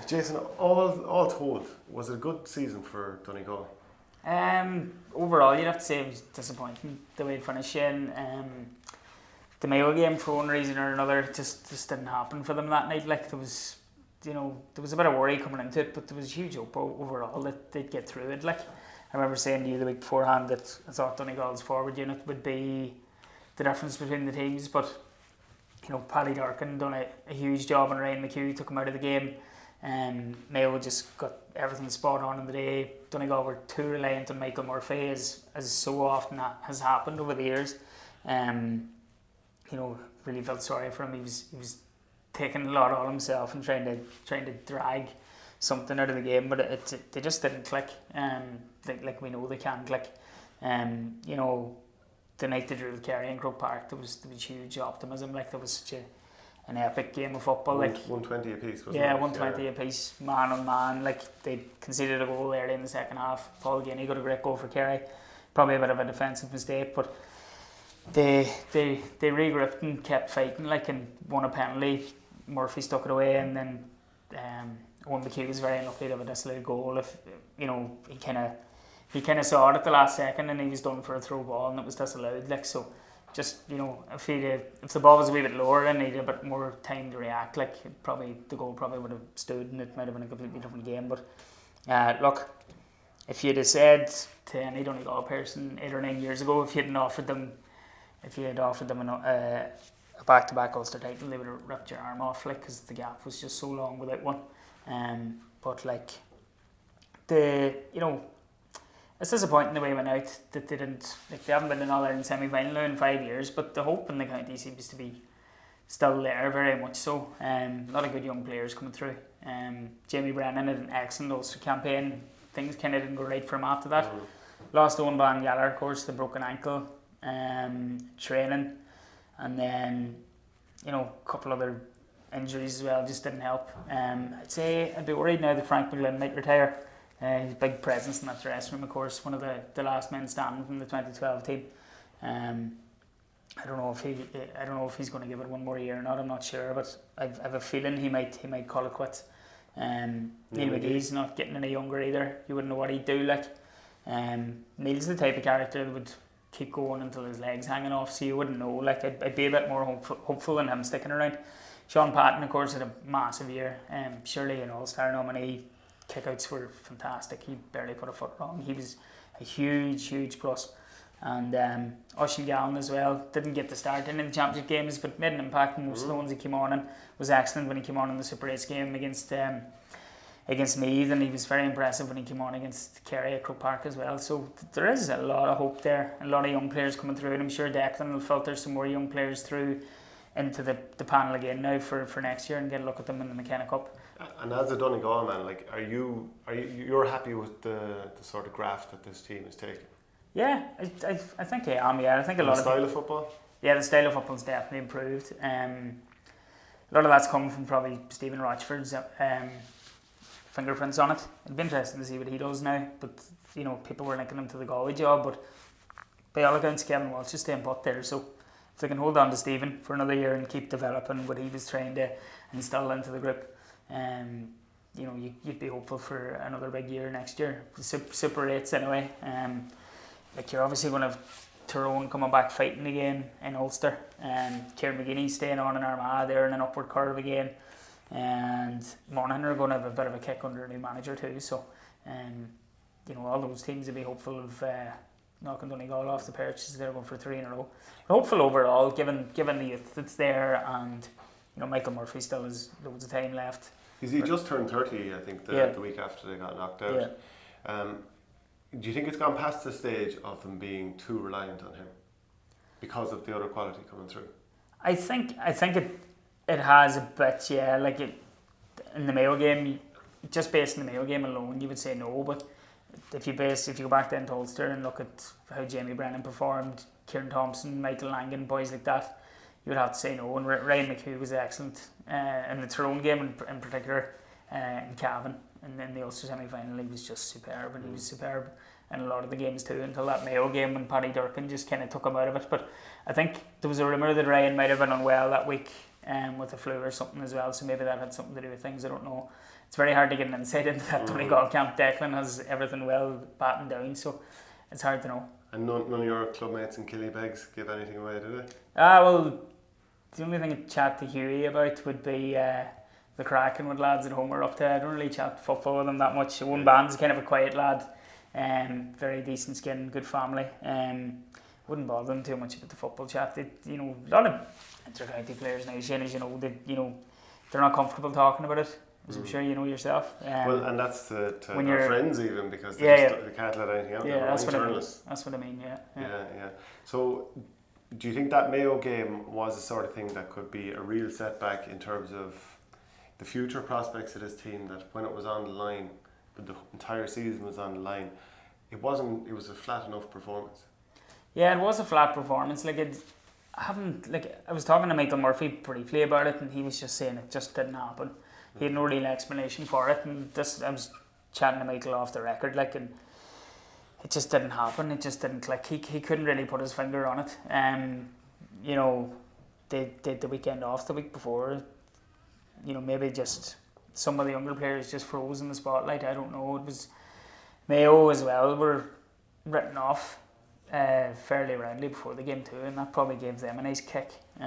Jason, all told, was it a good season for Donegal? Overall, you'd have to say it was disappointing the way it finished. The Mayo game, for one reason or another, just didn't happen for them that night. Like there was a bit of worry coming into it, but there was huge hope overall that they'd get through it. Like I remember saying to you the week beforehand that I thought Donegal's forward unit would be the difference between the teams, but Paddy Durkin done a huge job, and Ryan McHugh took him out of the game. Mayo just got everything spot on in the day. Donegal were too reliant on Michael Murphy, as so often has happened over the years. Really felt sorry for him. He was taking a lot on himself and trying to drag something out of the game, but they just didn't click. Like we know they can click. The night they drew with Kerry in Croke Park, there was huge optimism. Like there was such an epic game of football. 120 apiece, wasn't it? Yeah, 120 apiece, man on man. Like they conceded a goal early in the second half. Paul Guinea got a great goal for Kerry. Probably a bit of a defensive mistake, but they regrouped and kept fighting. And won a penalty. Murphy stuck it away, and then Owen McHugh was very unlucky to have a disallowed goal. He kind of saw it at the last second, and he was done for a throw ball, and it was disallowed. If the ball was a wee bit lower and needed a bit more time to react, the goal probably would have stood, and it might have been a completely different game. But look, if you'd have said to any Donegal person 8 or 9 years ago, if you had offered them a back-to-back Ulster title, they would have ripped your arm off, because the gap was just so long without one. It's disappointing the way it went out that they didn't. They haven't been in All-Ireland semi-final now in 5 years, but the hope in the county seems to be still there, very much so. A lot of good young players coming through. Jamie Brennan had an excellent Ulster campaign. Things kind of didn't go right for him after that. Lost Odran MacNiallias, of course, the broken ankle, training, and then a couple other injuries as well just didn't help. I'd say I'd be worried now that Frank McGlynn might retire. He's a big presence in that dressing room, of course, one of the last men standing from the 2012 team. I don't know if he's going to give it one more year or not. I'm not sure, but I've a feeling he might call it quits. Neil McGee's not getting any younger either. You wouldn't know what he'd do. Neil's the type of character that would keep going until his legs hanging off, so you wouldn't know. I'd be a bit more hopeful than him sticking around. Sean Patton, of course, had a massive year. Surely an All-Star nominee. Kickouts were fantastic. He barely put a foot wrong. He was a huge plus. And Oisin Gallen as well didn't get the start in the championship games, but made an impact in most of the ones he came on and was excellent when he came on in the Super 8 game against Meath, and he was very impressive when he came on against Kerry at Croke Park as well. So there is a lot of hope there, a lot of young players coming through, and I'm sure Declan will filter some more young players through into the panel again now for next year and get a look at them in the McKenna Cup. And as a Donegal man, are you're happy with the sort of graft that this team is taking? Yeah, I think I am. Yeah, I think a lot of the style of football. Yeah, the style of football's definitely improved. A lot of that's come from probably Stephen Rochford's fingerprints on it. It'd be interesting to see what he does now. But people were linking him to the Galway job, but by all accounts, Kevin Walsh is staying put there. So if they can hold on to Stephen for another year and keep developing what he was trying to instill into the group, you'd be hopeful for another big year next year. Super 8s anyway. You're obviously going to have Tyrone coming back fighting again in Ulster, Kieran McGinney staying on in Armagh there in an upward curve again, and Monaghan are going to have a bit of a kick under a new manager too. So all those teams would be hopeful of knocking Donegal off the perch as they're going for 3 in a row. But hopeful overall, given the youth that's there, and Michael Murphy still has loads of time left. He just turned 30, I think, the week after they got knocked out. Yeah. Do you think it's gone past the stage of them being too reliant on him because of the other quality coming through? I think it has a bit, yeah. In the Mayo game, just based on the Mayo game alone, you would say no. But if you go back then to Ulster and look at how Jamie Brennan performed, Kieran Thompson, Michael Langan, boys like that, you would have to say no. And Ryan McHugh was excellent in the Tyrone game in particular, in Cavan. And then the Ulster semi-final, he was just superb, and he was superb in a lot of the games too, until that Mayo game when Paddy Durkin just kind of took him out of it. But I think there was a rumour that Ryan might have been unwell that week, with the flu or something as well, so maybe that had something to do with things, I don't know. It's very hard to get an insight into that Donegal camp. Declan has everything well battened down, so it's hard to know. And none of your club mates in Killybegs give anything away, do they? Well, the only thing I'd chat to Hughie about would be the cracking with lads at home are up to. I don't really chat football with them that much. Owen Band's kind of a quiet lad, very decent skin, good family. Wouldn't bother them too much about the football chat. A lot of inter-county players now, Shane, as you know, they're not comfortable talking about it, as I'm sure you know yourself. Well, and that's to our friends even, because they can't let anything out. Yeah, that's what I mean. That's what I mean. Yeah. So, do you think that Mayo game was the sort of thing that could be a real setback in terms of the future prospects of this team, that when it was on the line, but the entire season was on the line, it was a flat enough performance? Yeah, it was a flat performance. I was talking to Michael Murphy briefly about it, and he was just saying it just didn't happen. He had no real explanation for it, and I was chatting to Michael off the record, and it just didn't happen. It just didn't click. He couldn't really put his finger on it. They did the weekend off the week before. Maybe just some of the younger players just froze in the spotlight. I don't know. It was Mayo as well were written off fairly roundly before the game too, and that probably gave them a nice kick. It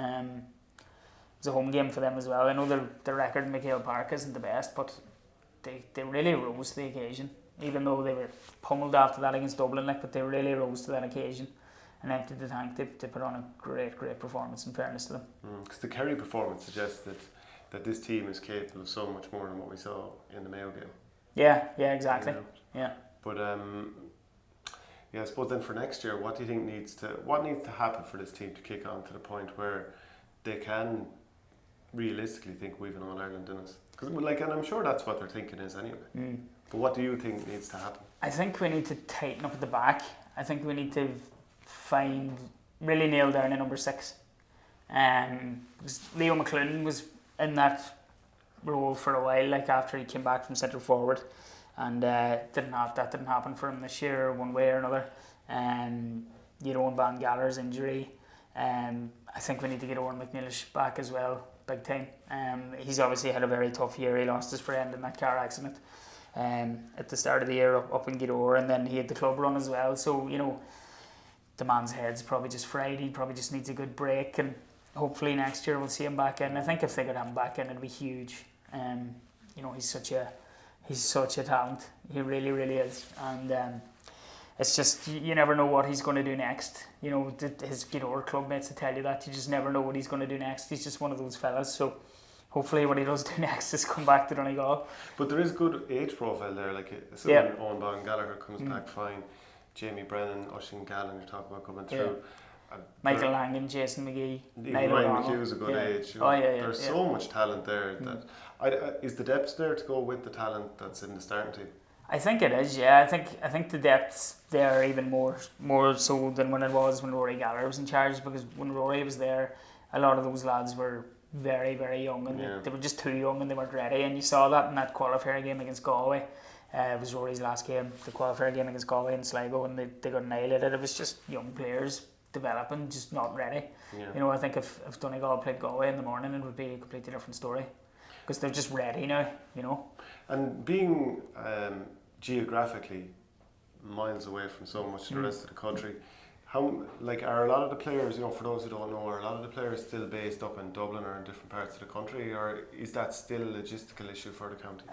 was a home game for them as well. I know their record in McHale Park isn't the best, but they really rose to the occasion, even though they were pummeled after that against Dublin. But they really rose to that occasion and emptied the tank. They put on a great performance, in fairness to them. Because the Kerry performance suggests that this team is capable of so much more than what we saw in the Mayo game. Yeah, exactly. Yeah. But I suppose then for next year, what do you think needs to happen for this team to kick on to the point where they can realistically think we've an All-Ireland in us? And I'm sure that's what they're thinking is anyway. But what do you think needs to happen? I think we need to tighten up at the back. I think we need to really nail down a number 6. Leo McClellan was in that role for a while, after he came back from centre forward, and that didn't happen for him this year one way or another. Owen Van Galler's injury. I think we need to get Odran MacNiallias back as well, big time. He's obviously had a very tough year. He lost his friend in that car accident at the start of the year up in Gidor, and then he had the club run as well. So the man's head's probably just fried. He probably just needs a good break, and hopefully next year we'll see him back in. I think if they get him back in, it'd be huge. He's such a talent. He really, really is. And it's just, you never know what he's going to do next. His Gidor club mates will tell you that. You just never know what he's going to do next. He's just one of those fellas. So hopefully what he does do next is come back to Donegal. But there is good age profile there. Owen Van Gallagher comes back fine. Jamie Brennan, Oisin Gallen, you're talking about coming through. Michael Langan, Jason McGee, Ryan McHugh's a good age. There's so much talent there. That is the depth there to go with the talent that's in the starting team? I think it is. Yeah, I think the depth's there even more so than when it was when Rory Gallagher was in charge. Because when Rory was there, a lot of those lads were very, very young, and they were just too young and they weren't ready. And you saw that in that qualifier game against Galway. It was Rory's last game, the qualifier game against Galway in Sligo, and they got annihilated. It was just young players developing, just not ready. I think if Donegal played Galway in the morning, it would be a completely different story, because they're just ready now. And being geographically miles away from so much of the rest of the country, how are a lot of the players, for those who don't know, are a lot of the players still based up in Dublin or in different parts of the country, or is that still a logistical issue for the county?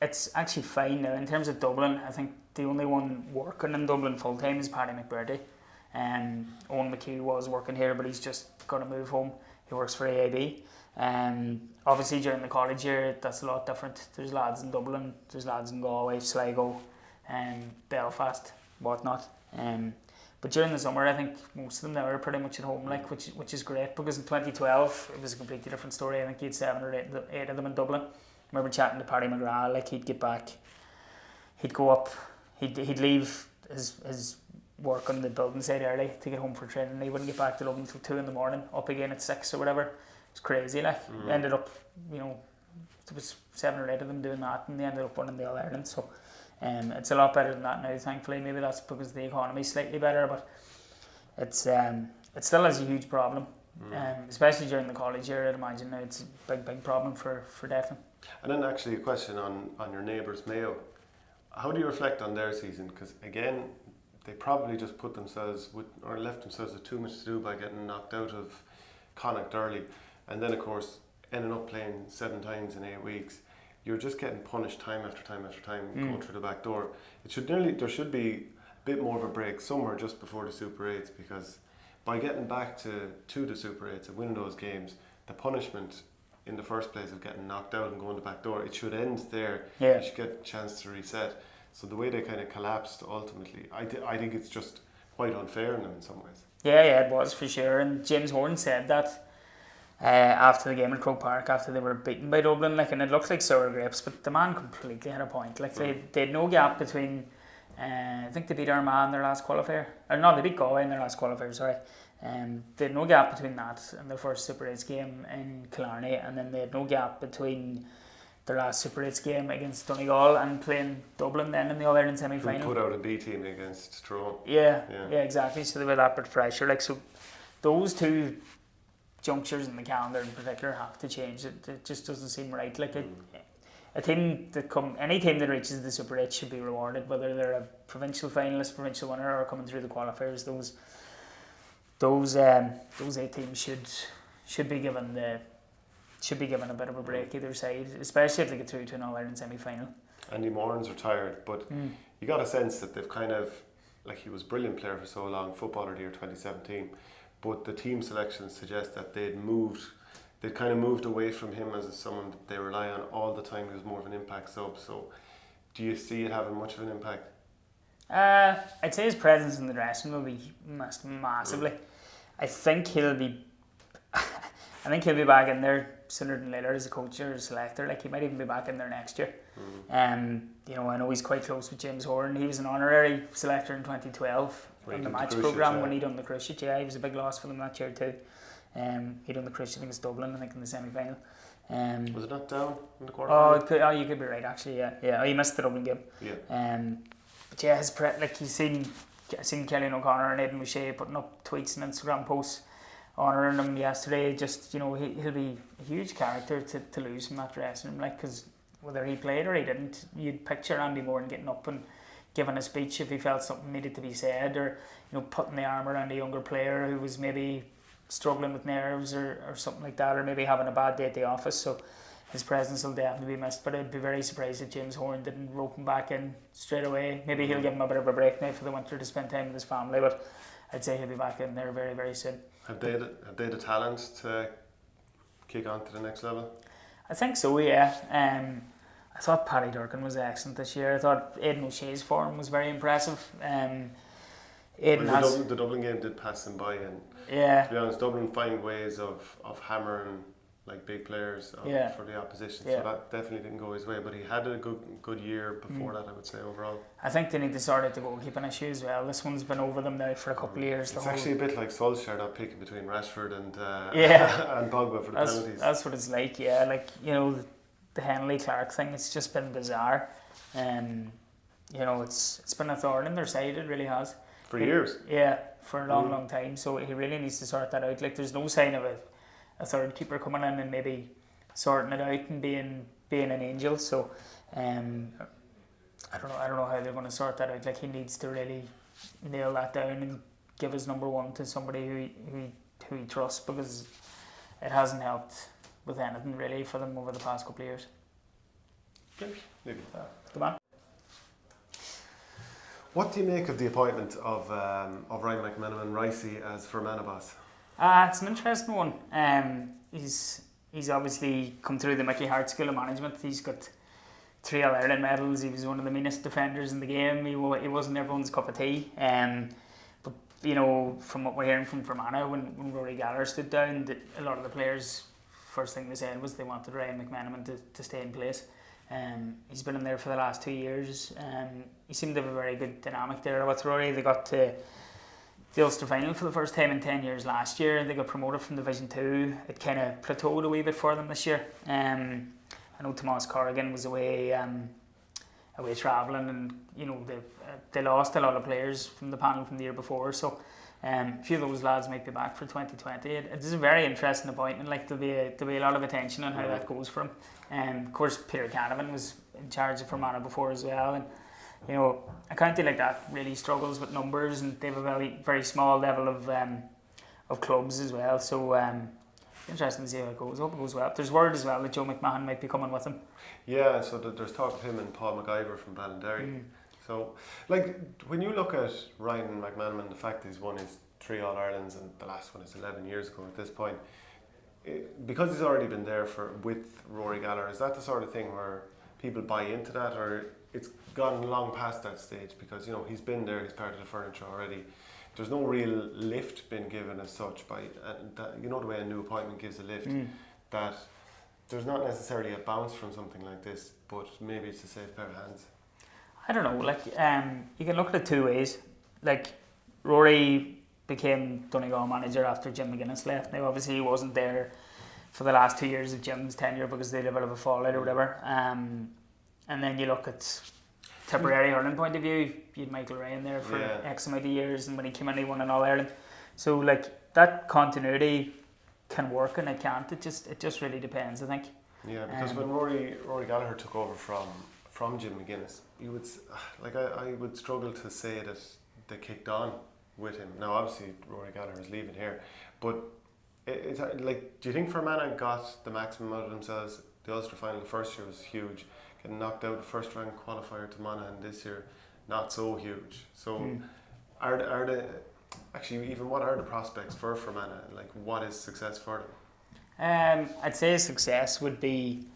It's actually fine now. In terms of Dublin, I think the only one working in Dublin full time is Paddy McBurdy. Owen McHugh was working here, but he's just going to move home. He works for AIB. Obviously during the college year, that's a lot different. There's lads in Dublin, there's lads in Galway, Sligo, Belfast, whatnot. But during the summer, I think most of them now are pretty much at home, which is great, because in 2012 it was a completely different story. I think he had 7 or 8 of them in Dublin. I remember chatting to Paddy McGrath, he'd get back, he'd go up, he'd leave his work on the building site early to get home for training. He wouldn't get back to Dublin until 2 in the morning, up again at 6 or whatever. It's crazy. Ended up, there was 7 or 8 of them doing that, and they ended up winning the All-Ireland. So it's a lot better than that now, thankfully. Maybe that's because the economy's slightly better, but it still is a huge problem. especially during the college year. I'd imagine now it's a big problem for Declan. And then actually a question on your neighbours Mayo. How do you reflect on their season? Because again, they probably just left themselves with too much to do by getting knocked out of Connacht early, and then of course ending up playing 7 times in 8 weeks. You're just getting punished time after time after time going through the back door. There should be a bit more of a break somewhere just before the Super 8s, because by getting back to the Super 8s and winning those games, the punishment in the first place of getting knocked out and going the back door, it should end there. You should get a chance to reset. So the way they kind of collapsed ultimately, I think it's just quite unfair in them in some ways. Yeah, it was for sure. And James Horn said that after the game at Croke Park, after they were beaten by Dublin, and it looked like sour grapes, but the man completely had a point. They had no gap between. I think they beat Armagh in their last qualifier. Or no, they beat Galway in their last qualifier. Sorry. They had no gap between that and their first Super 8s game in Killarney, and then they had no gap between their last Super 8s game against Donegal and playing Dublin then in the All-Ireland semi-final. Who put out a B team against Tyrone. Yeah, exactly. So they were that bit fresher. So those two junctures in the calendar in particular have to change. It just doesn't seem right. Any team that reaches the Super 8 should be rewarded, whether they're a provincial finalist, provincial winner, or coming through the qualifiers. Those 8 teams should be given a bit of a break either side, especially if they get through to an All-Ireland semi-final. Andy Moran's retired, but you got a sense that they've kind of, he was a brilliant player for so long, Footballer of the Year 2017, but the team selections suggest that they'd kind of moved away from him as someone that they rely on all the time. He was more of an impact sub. So do you see it having much of an impact? I'd say his presence in the dressing room will be massively. I think he'll be back in there sooner than later as a coach or a selector. He might even be back in there next year. I know he's quite close with James Horn. He was an honorary selector in 2012 on the match programme when he done the Cruciate. He was a big loss for them that year too. He done the Cruciate against Dublin, I think, in the semi-final. Was it not down in the quarter-final? You could be right actually. Yeah. He missed the Dublin game. Yeah. But yeah, you've seen Kelly O'Connor and Aidan O'Shea putting up tweets and Instagram posts honouring him yesterday. Just, he'll be a huge character to lose from that dressing room, because whether he played or he didn't, you'd picture Andy Moran getting up and giving a speech if he felt something needed to be said, or putting the arm around a younger player who was maybe struggling with nerves or something like that, or maybe having a bad day at the office. So his presence will definitely be missed, but I'd be very surprised if James Horn didn't rope him back in straight away. Maybe he'll give him a bit of a break now for the winter to spend time with his family, but I'd say he'll be back in there very, very soon. Have they the talent to kick on to the next level? I think so, yeah. I thought Paddy Durkin was excellent this year. I thought Aidan O'Shea's form was very impressive. The Dublin game did pass them by, and to be honest, Dublin find ways of hammering big players for the opposition. So that definitely didn't go his way. But he had a good year before that, I would say, overall. I think they need to sort out the goalkeeping issue as well. This one's been over them now for a couple of years. It's actually a bit like Solskjaer not picking between Rashford and and Pogba for the penalties. That's what it's like. Yeah, the Henley Clark thing. It's just been bizarre. It's been a thorn in their side. It really has. For years. Yeah, for a long time. So he really needs to sort that out. There's no sign of a third keeper coming in and maybe sorting it out and being an angel. So I don't know how they're going to sort that out. He needs to really nail that down and give his number one to somebody who he trusts, because it hasn't helped with anything really for them over the past couple of years. Okay, leave it at that. Come on. What do you make of the appointment of Ryan McMenamin Ricey as Fermanagh boss? It's an interesting one. He's obviously come through the Mickey Hart School of Management. He's got 3 All-Ireland medals. He was one of the meanest defenders in the game. He wasn't everyone's cup of tea. But from what we're hearing from Fermanagh, when Rory Gallagher stood down, a lot of the players, first thing they said was they wanted Ryan McMenamin to stay in place. He's been in there for the last 2 years. He seemed to have a very good dynamic there with Rory. They got to the Ulster final for the first time in 10 years last year. They got promoted from Division 2. It kind of plateaued a wee bit for them this year. I know Tomas Corrigan was away travelling, and they lost a lot of players from the panel from the year before. So A few of those lads might be back for 2020. It is a very interesting appointment. Like there'll be a lot of attention on how that goes for him. Of course, Peter Canavan was in charge of Fermanagh before as well, and you know, a county like that really struggles with numbers, and they have a very, very small level of clubs as well. So interesting to see how it goes. I hope it goes well. There's word as well that Joe McMahon might be coming with him. Yeah, so there's talk of him and Paul McIver from Ballinderry. So, like, when you look at Ryan McManaman, the fact that he's won his 3 All-Irelands and the last one is 11 years ago at this point, because he's already been there with Rory Gallagher, is that the sort of thing where people buy into that, or it's gone long past that stage because, you know, he's been there, he's part of the furniture already? There's no real lift been given as such by, you know, the way a new appointment gives a lift, that there's not necessarily a bounce from something like this, but maybe it's a safe pair of hands. I don't know, like, you can look at it two ways. Like, Rory became Donegal manager after Jim McGuinness left. Now, obviously, he wasn't there for the last 2 years of Jim's tenure because they had a bit of a fallout or whatever. And then you look at Tipperary hurling point of view, you had Michael Ryan there for X amount of years, and when he came in, he won an All-Ireland. So, like, that continuity can work and it can't. It just really depends, I think. Yeah, because when Rory Gallagher took over from Jim McGuinness, you would, like, I would struggle to say that they kicked on with him. Now, obviously, Rory Gallagher is leaving here, but it's like, do you think Fermanagh got the maximum out of themselves? The Ulster final the first year was huge. Getting knocked out the first round qualifier to Monaghan this year, not so huge. So, are the actually, even what are the prospects for Fermanagh? Like, what is success for them? I'd say success would be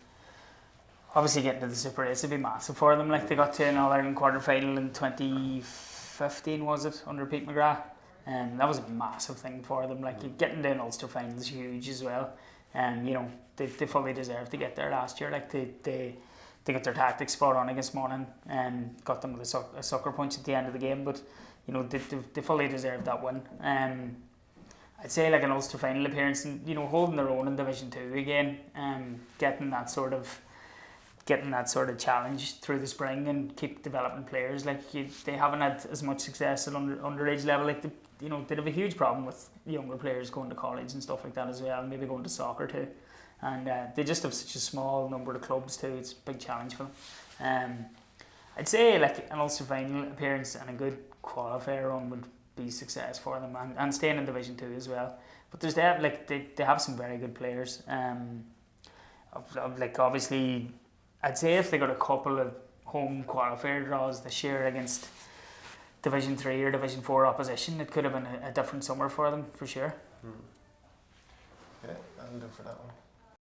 obviously getting to the Super 8 would be massive for them. Like, they got to an All-Ireland quarter-final in 2015, was it, under Pete McGrath? And that was a massive thing for them. Like, getting to an Ulster final is huge as well. And, you know, they fully deserved to get there last year. Like, they got their tactics spot on against Monaghan and got them with a sucker punch at the end of the game. But, you know, they fully deserved that win. I'd say like an Ulster final appearance and, you know, holding their own in Division 2 again, getting that sort of challenge through the spring and keep developing players. Like, they haven't had as much success at underage level. Like, they'd have a huge problem with younger players going to college and stuff like that as well, and maybe going to soccer too. And they just have such a small number of clubs too. It's a big challenge for them. I'd say like an Ulster final appearance and a good qualifier run would be success for them, and staying in Division 2 as well. But they have some very good players. Like, obviously, I'd say if they got a couple of home qualifier draws this year against Division 3 or Division 4 opposition, it could have been a different summer for them for sure. Yeah, that'll do for that one.